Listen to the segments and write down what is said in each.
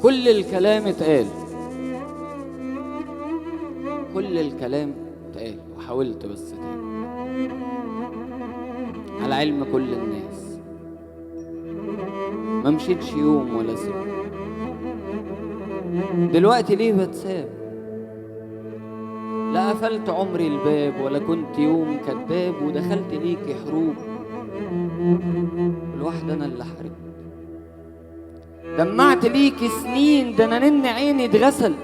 كل الكلام اتقال، كل الكلام اتقال، وحاولت بس تاني على علم كل الناس، ما مشيتش يوم ولا سنة. دلوقتي ليه بتساب؟ لا قفلت عمري الباب ولا كنت يوم كذاب، ودخلت ليكي حروب الواحد انا اللي حاربت. دمعت ليكي سنين، ده انا نن عيني اتغسل.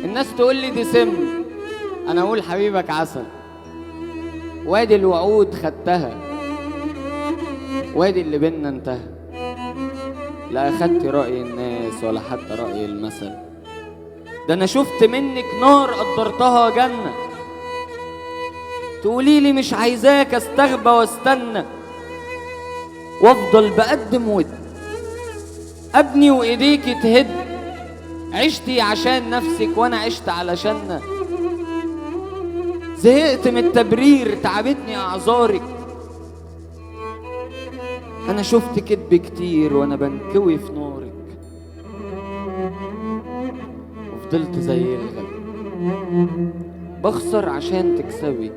الناس تقول لي دي سم، انا اقول حبيبك عسل. وادي الوعود خدتها، وادي اللي بينا انتهى. لا اخدت رأي الناس ولا حتى رأي المثل، ده انا شفت منك نار قدرتها جنة. تقولي لي مش عايزاك استغبى واستنى، وافضل بقدم ود ابني وايديكي تهد. عشتي عشان نفسك وانا عشت علشاننا. زهقت من التبرير، تعبتني اعذارك. انا شفت كدب كتير وانا بنكوي في نارك، وفضلت زي الغبي بخسر عشان تكسبي.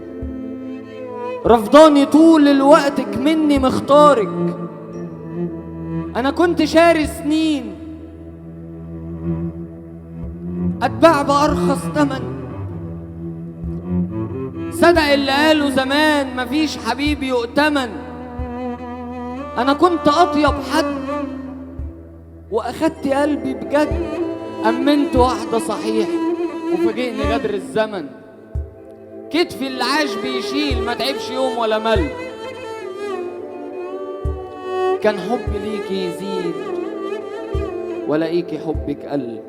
رفضاني طول الوقت مني مختارك. انا كنت شاري سنين اتباع بارخص تمن. صدق اللي قالوا زمان مفيش حبيب يؤتمن. انا كنت اطيب حد واخدت قلبي بجد. امنت واحدة صحيح وفاجئني غدر الزمن. كتفي اللي عاش بيشيل ما تعبش يوم ولا مل. كان حبي ليكي يزيد ولاقيكي حبك قل.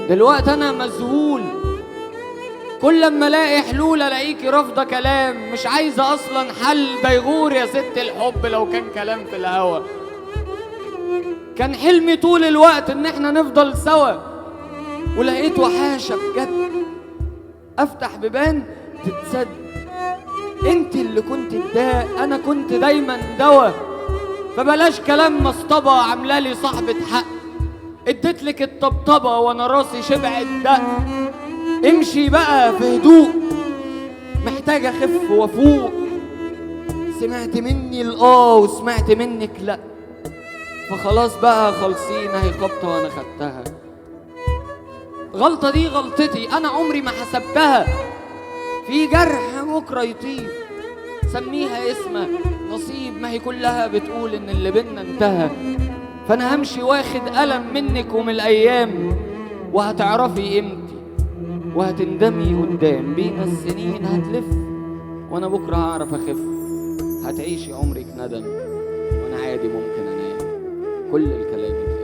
دلوقتي انا مذهول، كل لما الاقي حلول الاقيكي رافضه كلام. مش عايزه اصلا حل، ده يغور يا ست الحب لو كان كلام في الهوى. كان حلمي طول الوقت ان احنا نفضل سوا، ولقيت وحاشه بجد. افتح بيبان تتسد. انت اللي كنت الداء، انا كنت دايما دوا. فبلاش كلام مصطبه عاملالي صاحبة حق. اديتلك الطبطبه وانا راسي شبع الدق. امشي بقى في هدوء، محتاج اخف وافوق. سمعت مني الاه وسمعت منك لا، فخلاص بقى خلصين اهي خبطه وانا خدتها. غلطه دي غلطتي انا عمري ما حسبتها. في جرح بكره يطيب، سميها اسمها نصيب. ما هي كلها بتقول ان اللي بينا انتهى. فانا همشي واخد ألم منك ومن الايام، وهتعرفي قيمتي وهتندمي قدام. بينا السنين هتلف وانا بكره هعرف اخف. هتعيشي عمرك ندم وانا عادي ممكن انام. كل الكلام